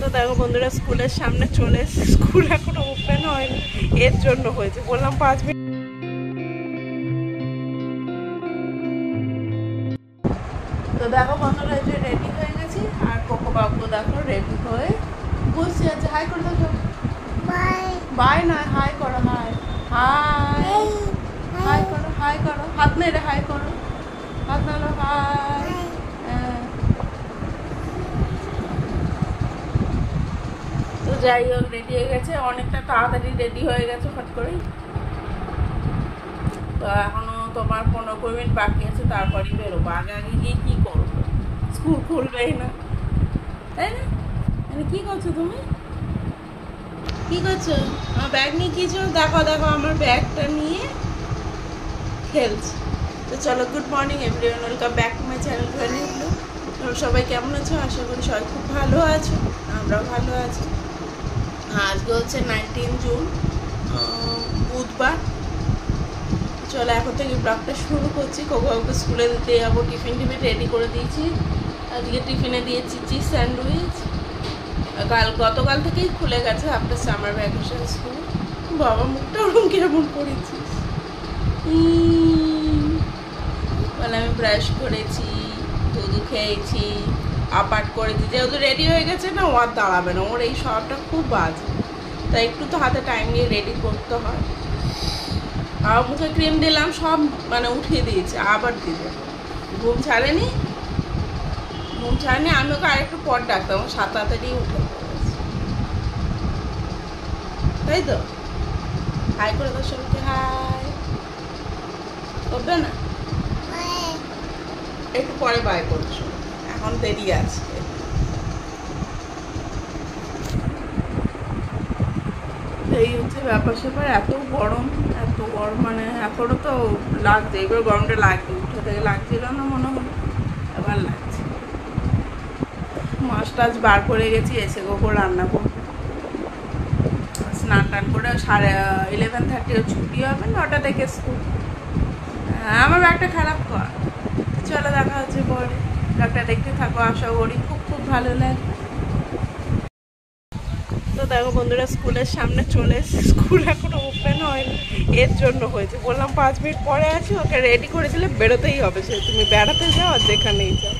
তো দেখো বন্ধুরা স্কুলের সামনে চলে এসেছে, স্কুল এখনো ওপেন হয়নি, এর জন্য হয়েছে, বললাম 5 মিনিট। তো দেখো বন্ধুরা যে রেডি হয়ে গেছি, আর কোকো বাবু দেখো রেডি হয়ে বসে আছে। হাই করে দেখো, বাই বাই নয়, হাই করো, হাই হাই হাই করো, হাই করো, হাত নেড়ে হাই করো, হাত নাড়ো, হাই। তো যাই হোক রেডি হয়ে গেছে, অনেকটা তাড়াতাড়ি রেডি হয়ে গেছে হট করেই। তো এখনো তোমার 15-20 মিনিট বাকি আছে, তারপরই বেরোবো। আগে আগে গিয়ে কী করবো, স্কুল খুলবেই না, তাই না? মানে কী করছো তুমি, কী করছো? আমার ব্যাগ নিয়ে কী চল, দেখো দেখো আমার ব্যাগটা নিয়ে খেলছি। তো চলো, good morning everyone, welcome back to my channel valley blue. তোমরা সবাই কেমন আছো? আশা করি সবাই খুব ভালো আছো, আমরাও ভালো আছি। আজকে হচ্ছে 19 জুন, বুধবার। চলো এখন থেকে ব্লগটা শুরু করছি। কোকোকে স্কুলে দিতে যাবো, টিফিন রেডি করে দিয়েছি। আজকে টিফিনে দিয়েছি চিজ স্যান্ডউইচ। গতকাল থেকেই খুলে গেছে আফটার সামার ভ্যাকেশন স্কুল। বাবা মুখটা ওরকম কেমন করেছিস? বলে আমি ব্রাশ করেছি, দুধ খেয়েছি, আপাট করেছি। যেহেতু রেডি হয়ে গেছে না, ও আর দাঁড়াবে না, ওর এই শহরটা খুব বাজে, তাই একটু তো হাতে টাইম নিয়ে রেডি করতে হয়। আর মুখে ক্রিম দিলাম, সব মানে উঠিয়ে দিয়েছে, আবার দিবে। ঘুম ছাড়েনি, আমি ওকে আরেকটু পর ডাকতাম, 7 উঠে পড়েছে, তাই তো। হাই করে দাও সবাইকে, হাই করবে না, একটু পরে বাই করছো, এখন দেরি আছে। এই হচ্ছে ব্যাপার স্যাপার। এত গরম মানে এখনো তো লাগছে, এবার গরমটা লাগছে, উঠে থেকে লাগছিল না মনে হলো, এবার লাগছে। মাছ টাছ বার করে গেছি, এসে গোবর রান্না করবো। স্নান টান করে 11:30 ছুটি হবে, 9টা থেকে স্কুল। আমার ব্যাগটা খারাপ কর। চলো দেখা হচ্ছে পরে, ব্যাগটা দেখতে থাকো, আশা করি খুব খুব ভালো লাগবে। তো দেখো বন্ধুরা স্কুলের সামনে চলে এসেছে, স্কুল এখনো ওপেন হয়নি, এর জন্য হয়েছে, বললাম 5 মিনিট পরে আছি। ওকে রেডি করে দিলে বেরোতেই হবে, সে তুমি বেড়াতে যাও আর যেখানেই যাও,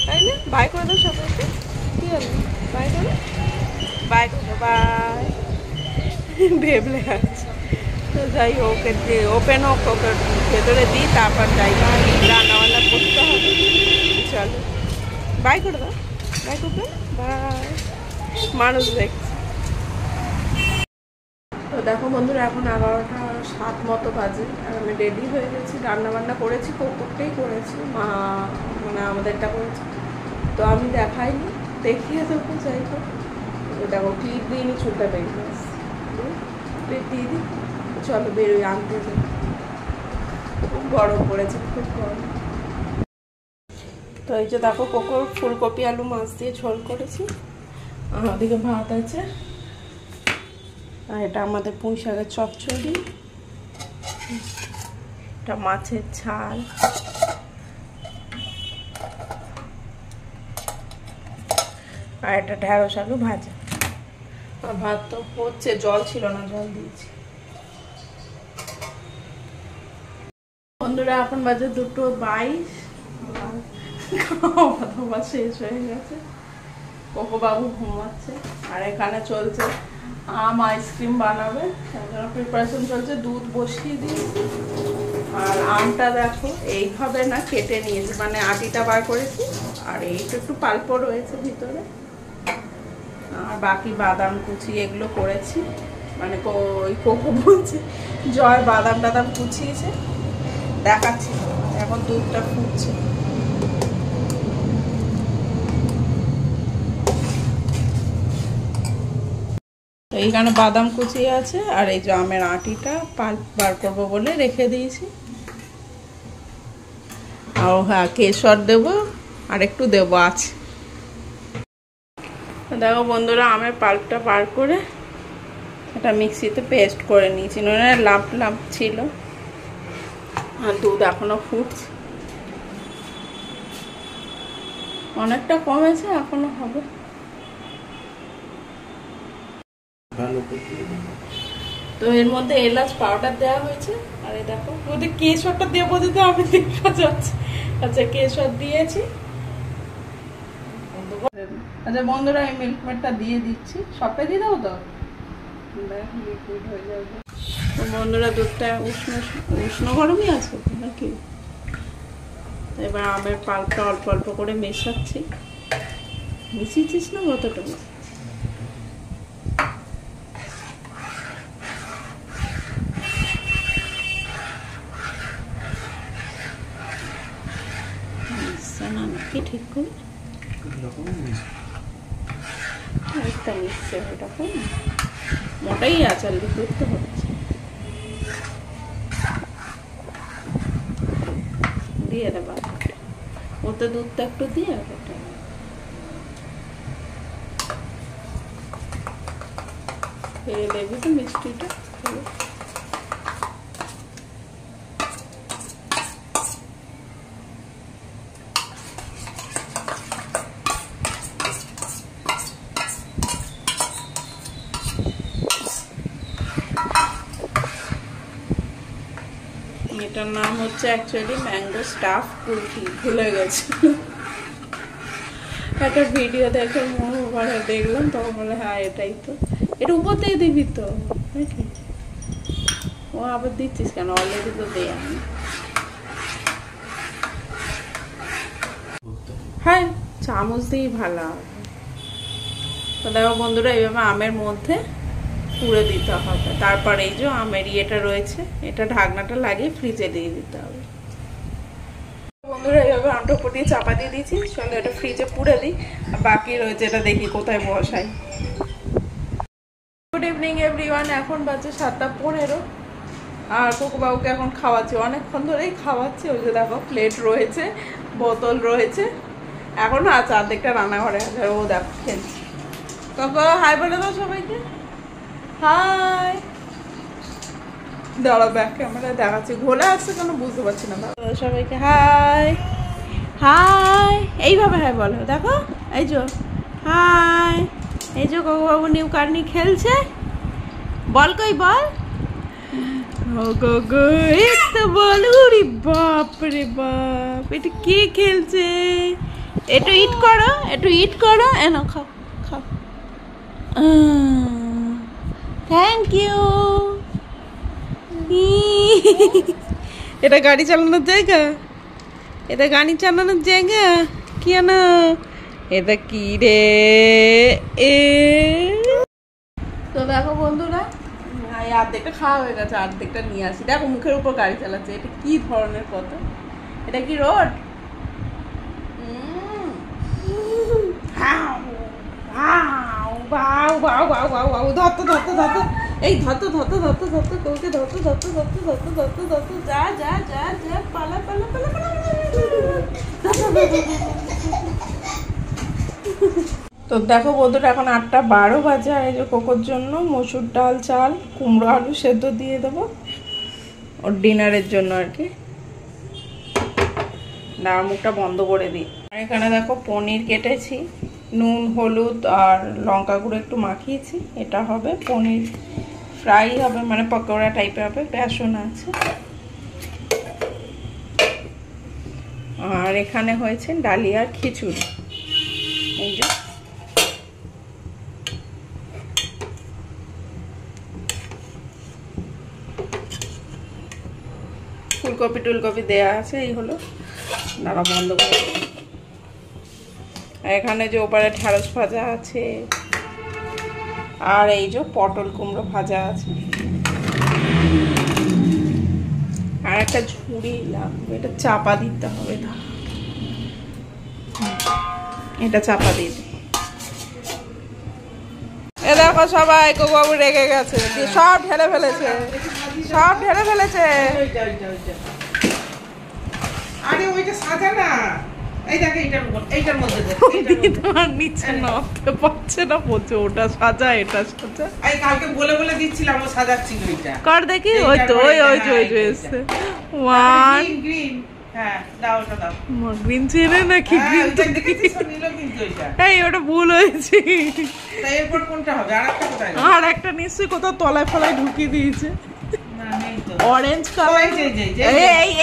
তাই না? বাই করে দাও সবাইকে, কী হলো, বাই করো, বাই করো, বাই। ভেবলে আছে। তো যাই হোক, ওপেন হোক, ওকে ভেতরে দিই, তারপর যাই, রান্না বান্না করতে হবে। চলো বাই করে দাও, বাই করবে, বাই। মানুষ দেখছে। তো দেখো বন্ধুরা এখন 11:07 মতো বাজে, আর আমি রেডি হয়ে গেছি, রান্না বান্না করেছি, কোকোটাই করেছি, মা মানে আমাদেরটা করেছি। তো আমি দেখাইনি, দেখিয়ে দেবো। যাই হোক, দেখো ক্লিপ দিইনি, চুলটা বেরিয়ে আসছে, ক্লিপ দিয়ে দিই। চলো বেরোই, আনতে যাই, খুব গরম পড়েছে, খুব গরম। তো এই যে দেখো কোকোর ফুলকপি আলু মাছ দিয়ে ঝোল করেছি, ওদিকে ভাত আছে, আর এটা আমাদের পুঁই শাকের চচ্চড়ি, এটা মাছের ঝাল, আর এটা ঢেঁড়স আলু ভাজা। আর ভাত তো হচ্ছে, জল ছিল না, জল দিয়েছি। বন্ধুরা এখন বাজে 2:22, খাওয়া শেষ হয়ে গেছে, কোকো বাবু ঘুমাচ্ছে, আর এখানে চলছে আম আইসক্রিম বানাবে, প্রিপারেশন চলছে, দুধ বসিয়ে দিয়েছি। আর আমটা দেখো এইভাবে না কেটে নিয়েছি, মানে আটিটা বার করেছি, আর এইটা একটু পাল্প রয়েছে ভিতরে, আর বাকি বাদাম কুচি এগুলো করেছি, মানে ওই কোকো বলছে জয় বাদাম টাদাম কুচিয়েছে, দেখাচ্ছি। এখন দুধটা ফুটছে, এইখানে বাদাম কুচিয়ে আছে, আর এই যে আমের আটিটা পাল্প বার করবো বলে রেখে দিয়েছি। আর হ্যাঁ, কেশর দেবো, আর একটু দেবো আছে। দেখো বন্ধুরা আমের পাল্পটা বার করে এটা মিক্সিতে পেস্ট করে নিয়েছি, নইলে লাম্প লাম্প ছিল। আর দুধ এখনো ফুটছে, অনেকটা কমেছে, এখনো হবে। তো এর মধ্যে এলাচ পাউডার দেওয়া হয়েছে। আর এই দেখো ওদের কেশরটা দিয়ে বোঝাতে আমি দেখা যাচ্ছে। আচ্ছা কেশর দিয়েছি। আচ্ছা বন্ধুরা এই মিল্ক মেডটা দিয়ে দিচ্ছি। সবটা দিয়ে দাও তো, লিকুইড হয়ে যাবে। তো বন্ধুরা দুধটা উষ্ণ উষ্ণ গরমই আছে নাকি। এবার আমের পাল্পটা অল্প অল্প করে মেশাচ্ছি। মিশিয়েছিস না কতটা? নাকি ঠিক করে একটা মিশছে, ওটা মোটাই আছে, লিকুইড তো হচ্ছে। দিয়ে দেবা ওতে দুধটা একটু দিয়ে দেবি তো মিষ্টিটা। এটার নাম হচ্ছে অ্যাকচুয়ালি ম্যাঙ্গো স্টাফ কুলফি, ভুলে গেছি। একটা ভিডিও দেখে মনে দেখলাম, তখন বলে হ্যাঁ এটাই তো। এটা উপর দিয়ে দিবি তো নাকি? ও আবার দিচ্ছিস কেন? অলরেডি তো দেয় আমি। হ্যাঁ চামচ দিয়েই ভালো। তো দেখো বন্ধুরা এইভাবে আমের মধ্যে পুরে দিতে হবে। তারপরে এই যে আমের ইয়েটা রয়েছে, এটা ঢাকনাটা লাগিয়ে ফ্রিজে দিয়ে দিতে হবে। বন্ধুরা এইভাবে আমটা উপর দিয়ে চাপা দিয়ে দিয়েছি। চলো এটা ফ্রিজে পুরে দিই, আর বাকি রয়েছে এটা দেখি কোথায় বসাই। Good evening everyone. এখন বাজে 7:15 আর কোকোবাবুকে এখন খাওয়াচ্ছি। অনেকক্ষণ ধরেই খাওয়াচ্ছি। ওই যে দেখো প্লেট রয়েছে, বোতল রয়েছে, এখনো আছে অর্ধেকটা রান্নাঘরে আছে। ও দেখো খেলছে। কোকো হাই বলে দাও সবাইকে। হাই দাঁড়া, ব্যাক ক্যামেরা দেখাচ্ছি। ঘোলা আসছে কেন বুঝতে পারছি না। সবাইকে হাই হাই, এইভাবে হাই বলো। দেখো এই যে হাই, এই যে কোকোবাবু নিউ কার নিয়ে খেলছে। বল কই বল, তো বল। উরি বাপ রে বাপ, এটা কে খেলছে? একটু ইট করো, একটু ইট করো। এনো খাও খাও। Thank you. এটা গাড়ি চালানোর জায়গা, এটা গাড়ি চালানোর জায়গা কি না? এটা কি রে? তো দেখো বন্ধুরা অর্ধেকটা খাওয়া হয়ে গেছে, অর্ধেকটা নিয়ে আসি। দেখো মুখের উপর গাড়ি চালাচ্ছে। এটা কি ধরনের কথা? এটা কি রোড? ধরতো ধরতো ধরতো, এই ধরতো ধরতো ধরতো ধরতো, তোকে ধরতো ধরতো ধরতো ধরতো ধরতো ধরতো, যা যা যা যা, পালা পালা পালা পালা। তো দেখো বন্ধুরা এখন 8:12 বাজে। আর এই যে কোকোর জন্য মসুর ডাল, চাল, কুমড়ো আলু সেদ্ধ দিয়ে দেবো ওর ডিনারের জন্য আর কি। ডাল মুখটা বন্ধ করে দিই। আর এখানে দেখো পনির কেটেছি, নুন হলুদ আর লঙ্কা গুঁড়ো একটু মাখিয়েছি। এটা হবে পনির ফ্রাই হবে, মানে পকোড়া টাইপের হবে। বেসন আছে। আর এখানে হয়েছে ডালিয়ার খিচুড়ি। এই যে ফুলকপি টুলকপি দেয়া আছে। এই হলো, দাঁড়া বন্ধ করে। এখানে যে ওপারে ঢ্যাঁড়স ভাজা আছে, আর এই যে পটল কুমড়ো ভাজা আছে। আর একটা ঝুড়ি লাগবে, এটা চাপা দিতে হবে। এটা চাপা দিয়ে দিই। এ দেখো সবাই কোকোবাবু রেগে গেছে, সব ঢেলে ফেলেছে, সব ঢেলে ফেলেছে। আরে ওইটা সাজা না, এই দেখো এইটার মধ্যে তোমার নিচে নামতে পারছে না, বলছে ওটা সাজা এটা সাজা। এই কালকে বলে বলে দিচ্ছিলাম ও সাজাচ্ছিল। এটা কর দেখি। ওই তো ওই ওই যে এসছে। ওয়ান হ্যাঁ দাও ওটা দাও। গ্রিন চেনে নাকি গ্রিন তো দেখেছিস নিল কিন্তু এটা। এই ওটা ভুল হয়েছে। তাই এরপর কোনটা হবে? আরেকটা কোথায়? আর একটা নিশ্চয়ই কোথাও তলায় ফলায় ঢুকিয়ে দিয়েছে। না নেই তো। Orange colour.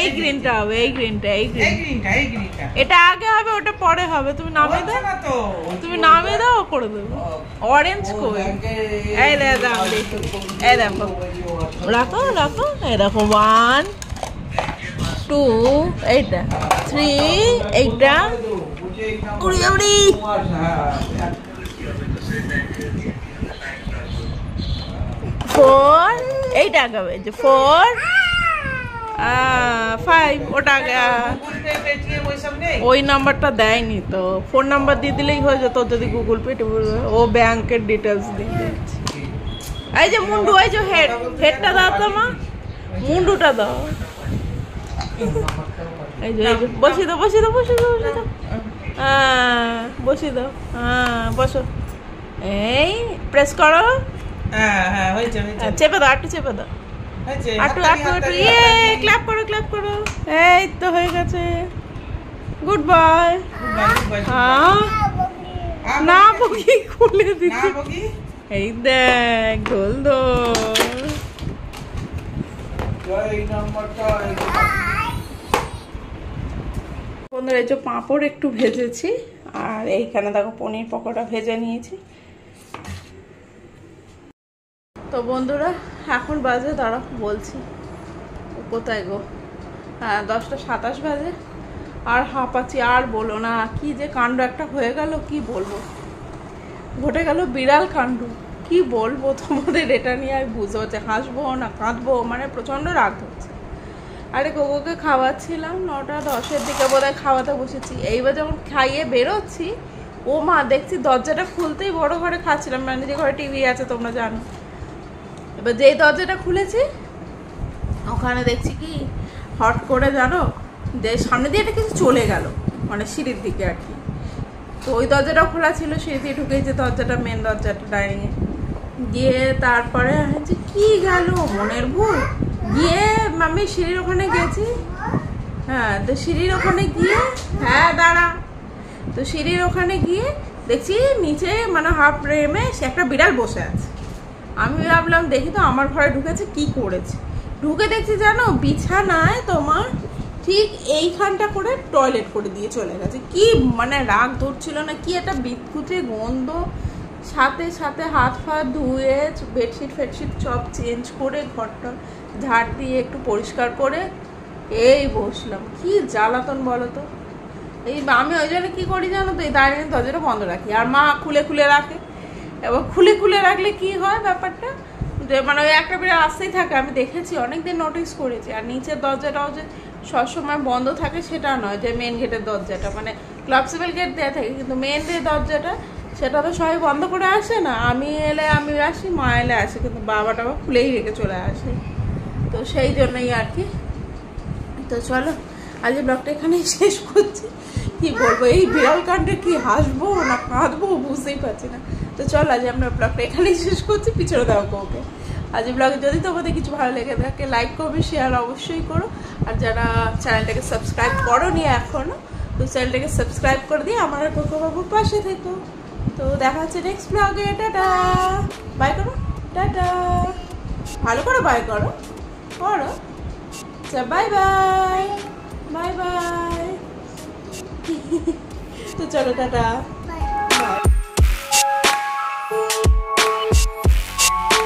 এই গ্রিনটা হবে, এই গ্রিনটা। এই গ্রিনটা। এটা আগে হবে ওটা পরে হবে। তুমি নামিয়ে দাও না তো। তুমি নামিয়ে দাও করে দেবো। অরেঞ্জ কই? এই দাও দেখো। এই দেখো রাখো রাখো। এই দেখো 1 2 এইটা 3 এইটা উড়ি উড়ি 4 এইটা আগাবে যে 4 5 ওটা আগে। ওই নাম্বারটা দেয়নি তো, ফোন নাম্বার দিয়ে দিলেই হয়ে যেত যদি গুগল পে ও ব্যাংকের ডিটেলস দিয়ে দিচ্ছে। এই যে মুন্ডু, এই যে হেডটা দাও তো মা, মুন্ডুটা দাও। এই যে বসিয়ে দাও বসিয়ে দাও বসিয়ে দাও বসিয়ে দাও। হ্যাঁ বসিয়ে দাও। হ্যাঁ বসো। এই প্রেস করো। হ্যাঁ হয়েছে। চেপে দাও, একটু চেপে দাও। ক্ল্যাপ করো ক্ল্যাপ করো। এই তো হয়ে গেছে। Good bye. না বগি খুলে দিচ্ছি। এই দেখ ঢোল দোল। বন্ধুরা এই যে পাঁপড় একটু ভেজেছি, আর এইখানে দেখো পনির পকোড়া ভেজে নিয়েছি। তো বন্ধুরা এখন বাজে দাঁড়াও বলছি কোথায় গো, হ্যাঁ 10টা 27 বাজে। আর হাঁপাচ্ছি, আর বলো না, কি যে কাণ্ড একটা হয়ে গেল, কি বলবো, ঘটে গেল বিড়াল কাণ্ড। কি বলবো তোমাদের, এটা নিয়ে আর বুঝতে হচ্ছে হাসবো না কাঁদবো, মানে প্রচণ্ড রাগ হচ্ছে। আরে গোগোকে খাওয়াচ্ছিলাম 9টা 10-এর দিকে বোধহয় খাওয়াতে বসেছি। এইবার যখন খাইয়ে বেরোচ্ছি, ও মা দেখছি দরজাটা খুলতেই বড় ঘরে খাচ্ছিলাম, মানে যে ঘরে টিভি আছে তোমরা জানো। এবার যেই দরজাটা খুলেছি ওখানে দেখছি কি হট করে জানো যে সামনে দিয়ে একটা কিছু চলে গেল, মানে সিঁড়ির দিকে আর কি। তো ওই দরজাটাও খোলা ছিল, সিঁড়ি দিয়ে ঢুকেছে দরজাটা, মেন দরজাটা ডাইনিংয়ে গিয়ে। তারপরে যে কি গেল মনের ভুল, গিয়ে আমি সিঁড়ির ওখানে গেছি। হ্যাঁ তো সিঁড়ির ওখানে গিয়ে, হ্যাঁ দাঁড়া, তো সিঁড়ির ওখানে গিয়ে দেখছি নিচে মানে হাফ রেমে সে একটা বিড়াল বসে আছে। আমি ভাবলাম দেখি তো আমার ঘরে ঢুকেছে, কি করেছে। ঢুকে দেখছি জানো বিছানায় তোমার ঠিক এইখানটা করে টয়লেট করে দিয়ে চলে গেছে। কি মানে রাগ ধরছিল না, কি একটা বিদ্যুতে গন্ধ। সাথে সাথে হাত ফাত ধুয়ে বেডশিট ফেডশিট সব চেঞ্জ করে ঘরটা ঝাড় দিয়ে একটু পরিষ্কার করে এই বসলাম। কি জ্বালাতন বলো তো। এই আমি ওই জন্য কী করি জানো তো, এই দাঁড়িয়ে দরজাটা বন্ধ রাখি, আর মা খুলে খুলে রাখে। এবার খুলে খুলে রাখলে কি হয় ব্যাপারটা, যে মানে ওই একটা বিড়াল আসতেই থাকে, আমি দেখেছি অনেকদিন নোটিস করেছি। আর নিচের দরজাটাও যে সবসময় বন্ধ থাকে সেটা নয়, যে মেন গেটের দরজাটা মানে ক্লাবসিবল গেট দেওয়া থাকে, কিন্তু মেন যে দরজাটা সেটা তো সবাই বন্ধ করে আসে না। আমি এলে আমি আসি, মা এলে আসে, কিন্তু বাবাটা খুলেই রেখে চলে আসে। তো সেই জন্যই আর কি। তো চলো আজ ব্লগটা এখানেই শেষ করছি। কি বলবো, এই বিড়াল কাণ্ডে কি হাসবো না কাঁদবো বুঝতেই পারছি না। তো চলো আজ আমরা ব্লগটা এখানেই শেষ করছি, পিছনে দাও ওকে। আজ ব্লগে যদি তোমাদের কিছু ভালো লেগে থাকে লাইক করবে, শেয়ার অবশ্যই করো। আর যারা চ্যানেলটাকে সাবস্ক্রাইব করোনি এখনো, তো চ্যানেলটাকে সাবস্ক্রাইব করে দিয়ে আমার কোকো বাবুর পাশে থেকো। তো দেখা হচ্ছে নেক্সট ব্লগে। টাটা, বাই করো, টাটা, ভালো করে বাই করো, করো, আচ্ছা বাই বাই, বাই বাই। তো চলো টাটা।